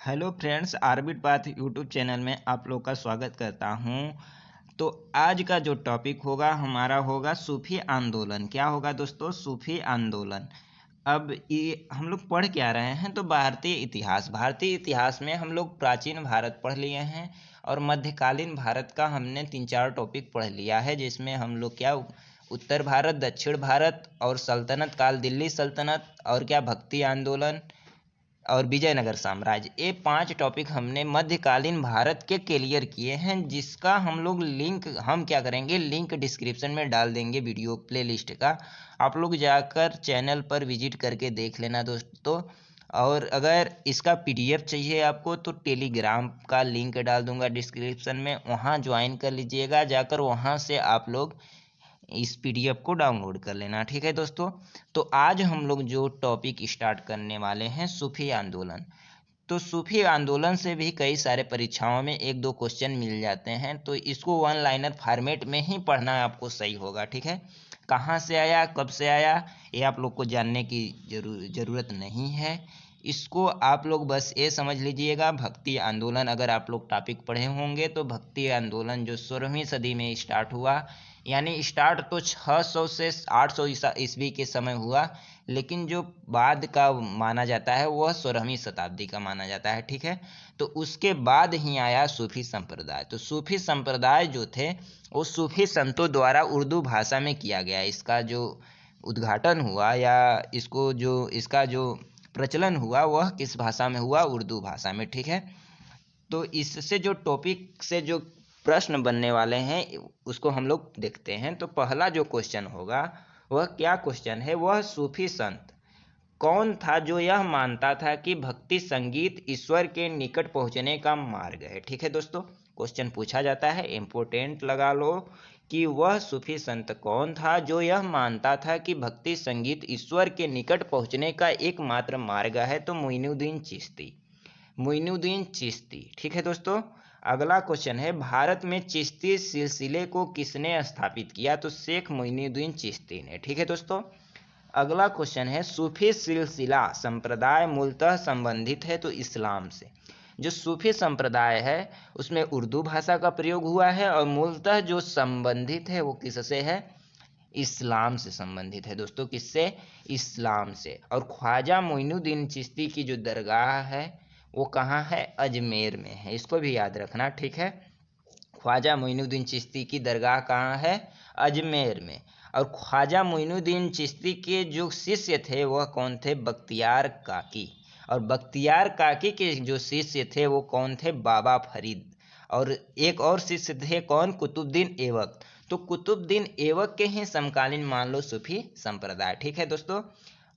Hello friends, orbit path YouTube channel में आप लोग का स्वागत करता हूं। तो आज का जो टॉपिक होगा हमारा होगा सूफी आंदोलन। क्या होगा दोस्तों? सूफी आंदोलन। अब ये हम लोग पढ़ क्या रहे हैं? तो भारतीय इतिहास में हम लोग प्राचीन भारत पढ़ लिए हैं और मध्यकालीन भारत का हमने 3-4 टॉपिक पढ़ लिया है, जिसमें हम लोग क्या उत्तर भारत, दक्षिण भारत और सल्तनत काल, दिल्ली सल्तनत और क्या भक्ति आंदोलन और विजयनगर साम्राज्य, ये 5 टॉपिक हमने मध्यकालीन भारत के क्लियर किए हैं, जिसका हम लोग लिंक हम क्या करेंगे, लिंक डिस्क्रिप्शन में डाल देंगे वीडियो प्लेलिस्ट का। आप लोग जाकर चैनल पर विजिट करके देख लेना दोस्तों। और अगर इसका पीडीएफ चाहिए आपको तो टेलीग्राम का लिंक डाल दूंगा डिस्क्रिप्शन में, वहाँ ज्वाइन कर लीजिएगा जाकर, वहाँ से आप लोग इस पीडीएफ को डाउनलोड कर लेना। ठीक है दोस्तों। तो आज हम लोग जो टॉपिक स्टार्ट करने वाले हैं, सूफी आंदोलन। तो सूफी आंदोलन से भी कई सारे परीक्षाओं में 1-2 क्वेश्चन मिल जाते हैं, तो इसको वन लाइनर फॉर्मेट में ही पढ़ना आपको सही होगा। ठीक है। कहाँ से आया, कब से आया, ये आप लोग को जानने की ज़रूरत नहीं है। इसको आप लोग बस ये समझ लीजिएगा, भक्ति आंदोलन अगर आप लोग टॉपिक पढ़े होंगे तो भक्ति आंदोलन जो 16वीं सदी में स्टार्ट हुआ, यानी स्टार्ट तो 600 से 800 ईस्वी के समय हुआ, लेकिन जो बाद का माना जाता है वह 16वीं शताब्दी का माना जाता है। ठीक है। तो उसके बाद ही आया सूफी संप्रदाय। तो सूफी संप्रदाय जो थे वो सूफी संतों द्वारा उर्दू भाषा में किया गया। इसका जो उद्घाटन हुआ या इसका जो प्रचलन हुआ वह किस भाषा में हुआ? उर्दू भाषा में। ठीक है। तो इससे जो टॉपिक से जो प्रश्न बनने वाले हैं उसको हम लोग देखते हैं। तो पहला जो क्वेश्चन होगा वह क्या क्वेश्चन है? वह सूफी संत कौन था जो यह मानता था कि भक्ति संगीत ईश्वर के निकट पहुंचने का मार्ग है? ठीक है दोस्तों, क्वेश्चन पूछा जाता है, इंपोर्टेंट लगा लो कि वह सूफी संत कौन था जो यह मानता था कि भक्ति संगीत ईश्वर के निकट पहुंचने का एकमात्र मार्ग है? तो मोइनुद्दीन चिश्ती। मोइनुद्दीन चिश्ती। ठीक है दोस्तों। अगला क्वेश्चन है, भारत में चिश्ती सिलसिले को किसने स्थापित किया? तो शेख मोइनुद्दीन चिश्ती ने। ठीक है दोस्तों। अगला क्वेश्चन है, सूफी सिलसिला संप्रदाय मूलतः संबंधित है तो इस्लाम से। जो सूफी संप्रदाय है उसमें उर्दू भाषा का प्रयोग हुआ है और मूलतः जो संबंधित है वो किससे है? इस्लाम से संबंधित है दोस्तों। किससे? इस्लाम से। और ख्वाजा मोइनुद्दीन चिश्ती की जो दरगाह है वो कहाँ है? अजमेर में है। इसको भी याद रखना। ठीक है। ख्वाजा मोइनुद्दीन चिश्ती की दरगाह कहाँ है? अजमेर में। और ख्वाजा मोइनुद्दीन चिश्ती के जो शिष्य थे वह कौन थे? बख्तियार काकी। और बख्तियार काकी के जो शिष्य थे वो कौन थे? बाबा फरीद। और एक और शिष्य थे कौन? कुतुबुद्दीन ऐबक। तो कुतुबुद्दीन ऐबक के ही समकालीन मान लो सूफी संप्रदाय। ठीक है दोस्तों।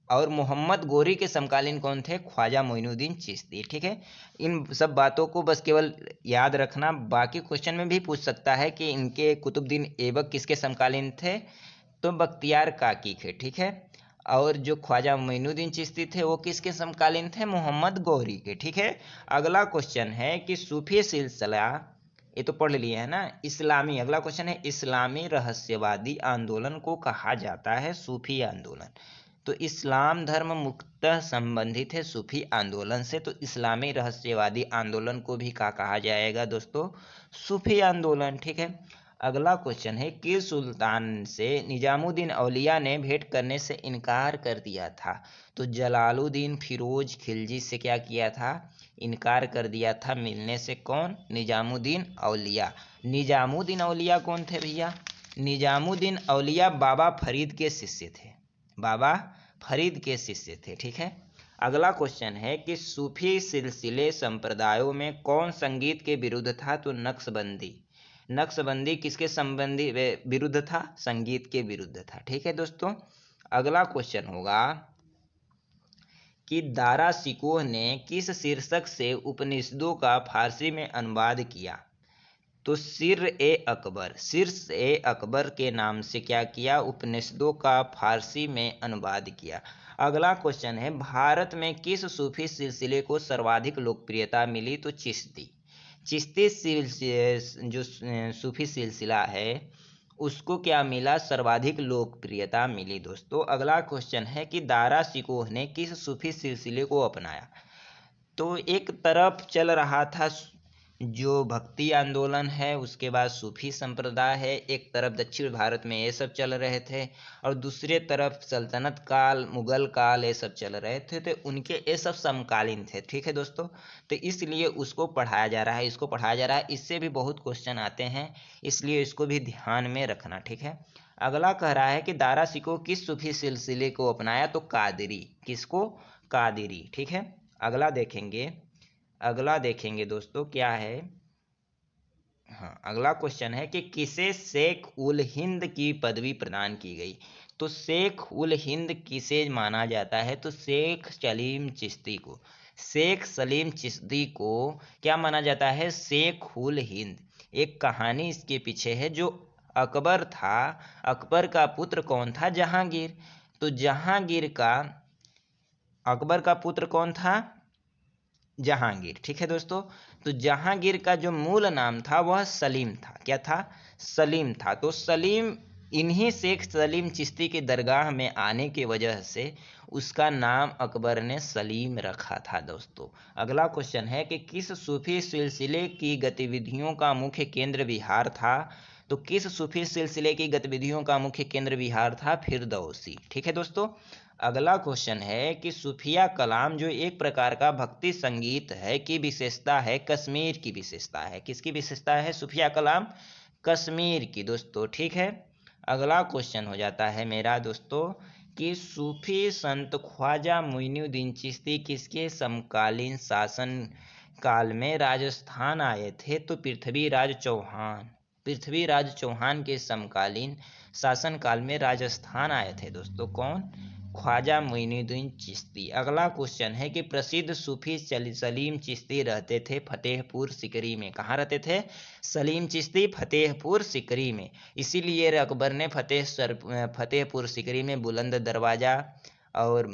और मोहम्मद गोरी के समकालीन कौन थे? ख्वाजा मोइनुद्दीन चिश्ती। ठीक है। इन सब बातों को बस केवल याद रखना। बाकी क्वेश्चन में भी पूछ सकता है कि इनके कुतुबुद्दीन ऐबक किसके समकालीन थे? तो बख्तियार काकी के। ठीक है। और जो ख्वाजा मोइनुद्दीन चिश्ती थे वो किसके समकालीन थे? मोहम्मद गौरी के। ठीक है। अगला क्वेश्चन है कि सूफी सिलसिला, ये तो पढ़ लिए है ना, इस्लामी। अगला क्वेश्चन है, इस्लामी रहस्यवादी आंदोलन को कहा जाता है सूफी आंदोलन। तो इस्लाम धर्म मुक्तः संबंधित है सूफी आंदोलन से, तो इस्लामी रहस्यवादी आंदोलन को भी क्या कहा जाएगा दोस्तों? सूफी आंदोलन। ठीक है। अगला क्वेश्चन है, किस सुल्तान से निजामुद्दीन औलिया ने भेंट करने से इनकार कर दिया था? तो जलालुद्दीन फिरोज खिलजी से क्या किया था? इनकार कर दिया था मिलने से। कौन? निजामुद्दीन औलिया। निजामुद्दीन औलिया कौन थे भैया? निजामुद्दीन औलिया बाबा फरीद के शिष्य थे। बाबा फरीद के शिष्य थे। ठीक है। अगला क्वेश्चन है कि सूफी सिलसिले संप्रदायों में कौन संगीत के विरुद्ध था? तो नक्शबंदी। नक्शबंदी किसके संबंधी विरुद्ध था? संगीत के विरुद्ध था। ठीक है दोस्तों। अगला क्वेश्चन होगा कि दारा शिकोह ने किस शीर्षक से उपनिषदों का फारसी में अनुवाद किया? तो सिर-ए-अकबर के नाम से क्या किया? उपनिषदों का फारसी में अनुवाद किया। अगला क्वेश्चन है, भारत में किस सूफी सिलसिले को सर्वाधिक लोकप्रियता मिली? तो चिश्ती। चिश्ती जो सूफी सिलसिला है उसको क्या मिला? सर्वाधिक लोकप्रियता मिली दोस्तों। अगला क्वेश्चन है कि दारा शिकोह ने किस सूफी सिलसिले को अपनाया? तो एक तरफ चल रहा था जो भक्ति आंदोलन है, उसके बाद सूफी संप्रदाय है, एक तरफ दक्षिण भारत में ये सब चल रहे थे, और दूसरे तरफ सल्तनत काल, मुगल काल, ये सब चल रहे थे। तो उनके ये सब समकालीन थे। ठीक है दोस्तों, तो इसलिए उसको पढ़ाया जा रहा है, इसको पढ़ाया जा रहा है। इससे भी बहुत क्वेश्चन आते हैं, इसलिए इसको भी ध्यान में रखना। ठीक है, अगला कह रहा है कि दारा सिकों किस सूफी सिलसिले को अपनाया? तो कादिरी। किसको? कादिरी। ठीक है, अगला देखेंगे दोस्तों क्या है। हाँ, अगला क्वेश्चन है कि किसे शेख उल हिंद की पदवी प्रदान की गई? तो शेख उल हिंद किसे माना जाता है? तो शेख सलीम चिश्ती को। शेख सलीम चिश्ती को क्या माना जाता है? शेख उल हिंद। एक कहानी इसके पीछे है। जो अकबर था, अकबर का पुत्र कौन था? जहांगीर। तो अकबर का पुत्र कौन था? जहांगीर। ठीक है दोस्तों, तो जहांगीर का जो मूल नाम था वह सलीम था। क्या था? सलीम था। तो सलीम, इन्हीं शेख सलीम चिश्ती की दरगाह में आने की वजह से उसका नाम अकबर ने सलीम रखा था दोस्तों। अगला क्वेश्चन है कि किस सूफी सिलसिले की गतिविधियों का मुख्य केंद्र बिहार था? तो किस सूफी सिलसिले की गतिविधियों का मुख्य केंद्र बिहार था? फिरदौसी। ठीक है दोस्तों, अगला क्वेश्चन है कि सूफिया कलाम जो एक प्रकार का भक्ति संगीत है की विशेषता है? कश्मीर की विशेषता है। किसकी विशेषता है? सूफिया कलाम कश्मीर की दोस्तों। ठीक है, अगला क्वेश्चन हो जाता है मेरा दोस्तों कि सूफी संत ख्वाजा मुइनुद्दीन चिश्ती किसके समकालीन शासन काल में राजस्थान आए थे? तो पृथ्वीराज चौहान के समकालीन शासन काल में राजस्थान आए थे दोस्तों। कौन? ख्वाजा मुइनुद्दीन चिश्ती। अगला क्वेश्चन है कि प्रसिद्ध सूफी सलीम चिश्ती रहते थे फतेहपुर सिकरी में। कहाँ रहते थे? सलीम चिश्ती फतेहपुर सिकरी में। इसीलिए अकबर ने फतेहपुर सिकरी में बुलंद दरवाजा और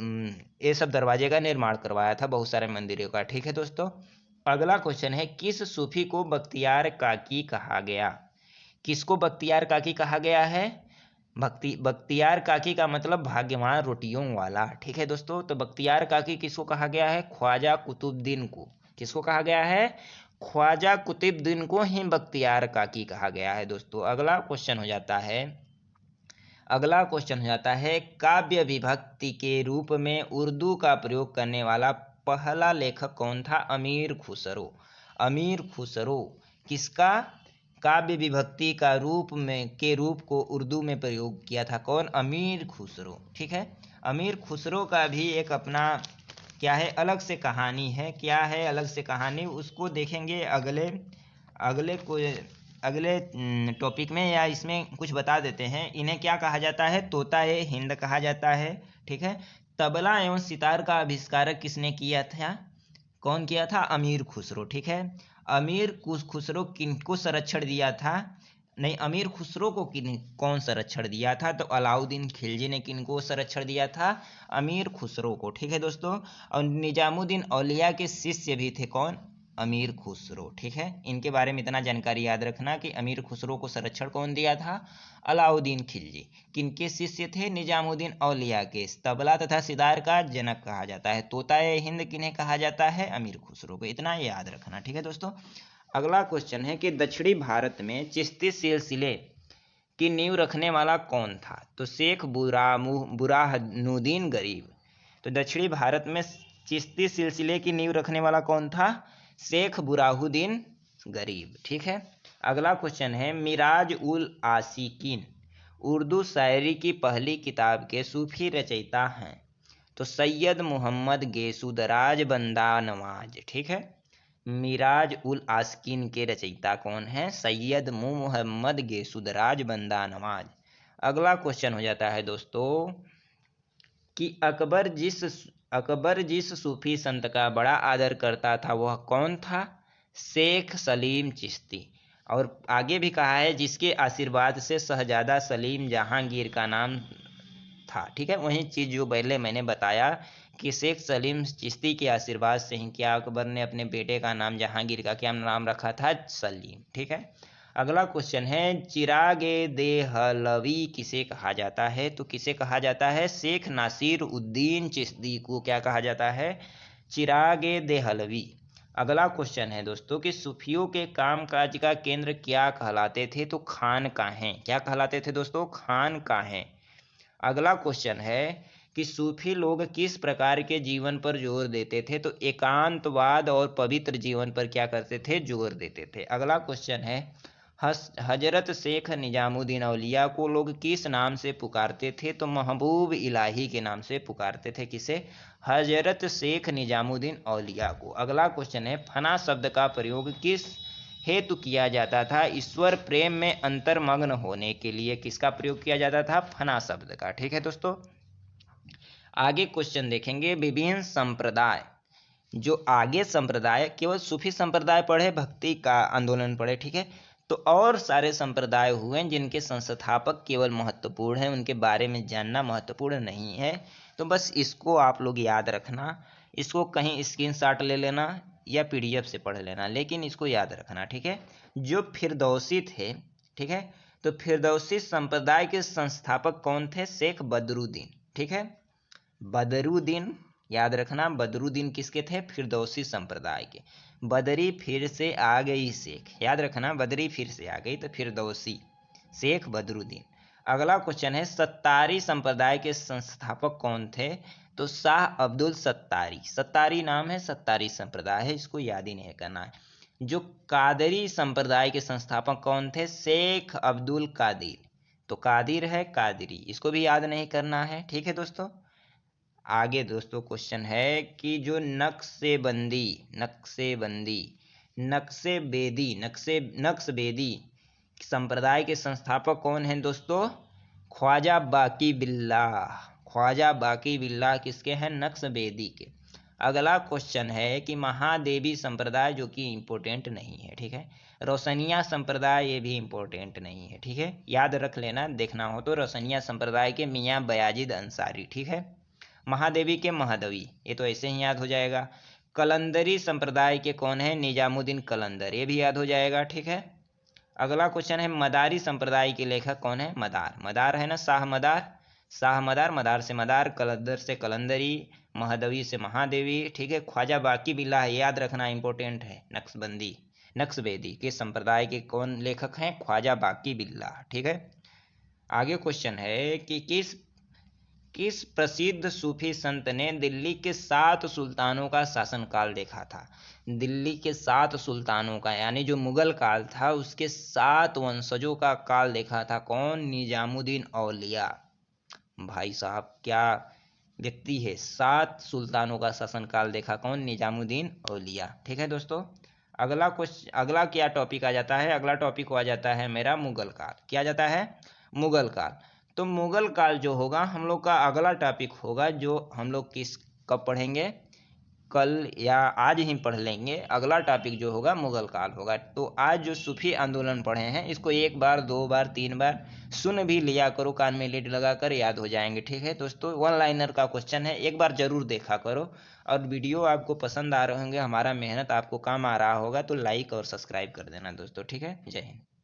ये सब दरवाजे का निर्माण करवाया था, बहुत सारे मंदिरों का। ठीक है दोस्तों, अगला क्वेश्चन है किस सूफी को बख्तियार काकी कहा गया? किसको बख्तियार काकी कहा गया है? बख्तियार काकी का मतलब भाग्यवान रोटियों वाला। ठीक है दोस्तों, तो बख्तियार काकी किसको कहा गया है? ख्वाजा कुतुबुद्दीन को। किसको कहा गया है? ख्वाजा कुतुबुद्दीन को ही बख्तियार काकी कहा गया है दोस्तों। अगला क्वेश्चन हो जाता है काव्य विभक्ति के रूप में उर्दू का प्रयोग करने वाला पहला लेखक कौन था? अमीर खुसरो। अमीर खुसरो किसका काव्य विभक्ति का रूप को उर्दू में प्रयोग किया था? कौन? अमीर खुसरो। ठीक है, अमीर खुसरो का भी एक अपना क्या है, अलग से कहानी है। क्या है अलग से कहानी? उसको देखेंगे अगले टॉपिक में, या इसमें कुछ बता देते हैं। इन्हें क्या कहा जाता है? तोता ए हिंद कहा जाता है। ठीक है, तबला एवं सितार का आविष्कारक किसने किया था? कौन किया था? अमीर खुसरो। ठीक है, अमीर खुसरो किनको संरक्षण दिया था? नहीं, अमीर खुसरो को कौन संरक्षण दिया था? तो अलाउद्दीन खिलजी ने किनको संरक्षण दिया था? अमीर खुसरो को। ठीक है दोस्तों, और निजामुद्दीन औलिया के शिष्य भी थे। कौन? अमीर खुसरो। ठीक है, इनके बारे में इतना जानकारी याद रखना कि अमीर खुसरो को संरक्षण कौन दिया था? अलाउद्दीन खिलजी। किनके शिष्य थे? निजामुद्दीन औलिया के। तबला तथा सितार का जनक कहा जाता है। तोता ए हिंद किन्हें कहा जाता है? अमीर खुसरो को। इतना याद रखना। ठीक है दोस्तों, अगला क्वेश्चन है कि दक्षिणी भारत में चिश्ती सिलसिले की नींव रखने वाला कौन था? तो शेख बुरहानुद्दीन गरीब। तो दक्षिणी भारत में चिश्ती सिलसिले की नींव रखने वाला कौन था? शेख बुरहानुद्दीन गरीब। ठीक है, अगला क्वेश्चन है मिराज उल आशिकीन उर्दू शायरी की पहली किताब के सूफी रचयिता हैं? तो सैयद मोहम्मद गेसुदराज बंदा नवाज। ठीक है, मिराज उल आशिकीन के रचयिता कौन है? सैयद मोहम्मद गेसुदराज बंदा नवाज। अगला क्वेश्चन हो जाता है दोस्तों कि अकबर जिस सूफी संत का बड़ा आदर करता था वह कौन था? शेख सलीम चिश्ती। और आगे भी कहा है जिसके आशीर्वाद से शहजादा सलीम जहांगीर का नाम था। ठीक है, वही चीज़ जो पहले मैंने बताया कि शेख सलीम चिश्ती के आशीर्वाद से ही क्या अकबर ने अपने बेटे का नाम जहांगीर का क्या नाम रखा था? सलीम। ठीक है, अगला क्वेश्चन है चिरागे देहलवी किसे कहा जाता है? तो किसे कहा जाता है? शेख नासिर उद्दीन चिश्ती को क्या कहा जाता है? चिरागे देहलवी। अगला क्वेश्चन है दोस्तों कि सूफियों के कामकाज का केंद्र क्या कहलाते थे? तो खानकाहें। क्या कहलाते थे दोस्तों? खानकाहें। अगला क्वेश्चन है कि सूफी लोग किस प्रकार के जीवन पर जोर देते थे? तो एकांतवाद और पवित्र जीवन पर क्या करते थे? जोर देते थे। अगला क्वेश्चन है हजरत शेख निजामुद्दीन औलिया को लोग किस नाम से पुकारते थे? तो महबूब इलाही के नाम से पुकारते थे। किसे? हजरत शेख निजामुद्दीन औलिया को। अगला क्वेश्चन है फना शब्द का प्रयोग किस हेतु किया जाता था? ईश्वर प्रेम में अंतर्मग्न होने के लिए किसका प्रयोग किया जाता था? फना शब्द का। ठीक है दोस्तों, आगे क्वेश्चन देखेंगे। विभिन्न संप्रदाय, जो आगे संप्रदाय केवल सूफी संप्रदाय पढ़े, भक्ति का आंदोलन पढ़े, ठीक है, तो और सारे संप्रदाय हुए जिनके संस्थापक केवल महत्वपूर्ण हैं, उनके बारे में जानना महत्वपूर्ण नहीं है। तो बस इसको आप लोग याद रखना, इसको कहीं स्क्रीनशॉट ले लेना या पीडीएफ से पढ़ लेना, लेकिन इसको याद रखना। ठीक है, जो फिरदौसी थे, ठीक है, तो फिरदौसी संप्रदाय के संस्थापक कौन थे? शेख बदरुद्दीन। ठीक है, बदरुद्दीन याद रखना। बदरुद्दीन किसके थे? फिरदौसी संप्रदाय के। बदरी फिर से आ गई शेख, याद रखना, बदरी फिर से आ गई तो फिरदौसी, शेख बदरुद्दीन। अगला क्वेश्चन है सत्तारी संप्रदाय के संस्थापक कौन थे? तो शाह अब्दुल सत्तारी। सत्तारी नाम है, सत्तारी संप्रदाय है, इसको याद ही नहीं करना है। जो कादरी संप्रदाय के संस्थापक कौन थे? शेख अब्दुल कादिर। तो कादिर है, कादरी, इसको भी याद नहीं करना है। ठीक है दोस्तों, आगे दोस्तों क्वेश्चन है कि जो नक्शबेदी संप्रदाय के संस्थापक कौन हैं दोस्तों? ख्वाजा बाकी बिल्लाह। ख्वाजा बाकी बिल्लाह किसके हैं? नक्शबेदी के। अगला क्वेश्चन है कि महादेवी संप्रदाय, जो कि इंपॉर्टेंट नहीं है, ठीक है, रोशनिया संप्रदाय, ये भी इंपॉर्टेंट नहीं है, ठीक है, याद रख लेना, देखना हो तो। रोशनिया संप्रदाय के मियाँ बयाजिद अंसारी, ठीक है। महादेवी के महादवी, ये तो ऐसे ही याद हो जाएगा। कलंदरी संप्रदाय के कौन है? निजामुद्दीन कलंदर, ये भी याद हो जाएगा। ठीक है, अगला क्वेश्चन है मदारी संप्रदाय के लेखक कौन है? मदार। मदार है ना, शाह मदार, शाह मदार, मदार से मदार, कलंदर से कलंदरी, महादवी से महादेवी। ठीक है, ख्वाजा बाकी बिल्लाह याद रखना, इंपॉर्टेंट है। नक्शबेदी के संप्रदाय के कौन लेखक हैं? ख्वाजा बाकी बिल्लाह। ठीक है, आगे क्वेश्चन है कि किस प्रसिद्ध सूफी संत ने दिल्ली के 7 सुल्तानों का शासनकाल देखा था? दिल्ली के 7 सुल्तानों का, यानी जो मुगल काल था उसके 7 वंशजों का काल देखा था। कौन? निजामुद्दीन औलिया। भाई साहब क्या व्यक्ति है, 7 सुल्तानों का शासनकाल देखा। कौन? निजामुद्दीन औलिया। ठीक है दोस्तों, अगला क्या टॉपिक आ जाता है? अगला टॉपिक आ जाता है मेरा मुगल काल। क्या जाता है? मुगल काल। तो मुगल काल जो होगा हम लोग का अगला टॉपिक होगा, जो हम लोग कब पढ़ेंगे? कल या आज ही पढ़ लेंगे। अगला टॉपिक जो होगा मुगल काल होगा। तो आज जो सूफी आंदोलन पढ़े हैं, इसको 1 बार 2 बार 3 बार सुन भी लिया करो, कान में लीड लगाकर, याद हो जाएंगे। ठीक है दोस्तों, 1 लाइनर का क्वेश्चन है, 1 बार जरूर देखा करो। और वीडियो आपको पसंद आ रहे होंगे, हमारा मेहनत आपको काम आ रहा होगा, तो लाइक और सब्सक्राइब कर देना दोस्तों। ठीक है, जय हिंद।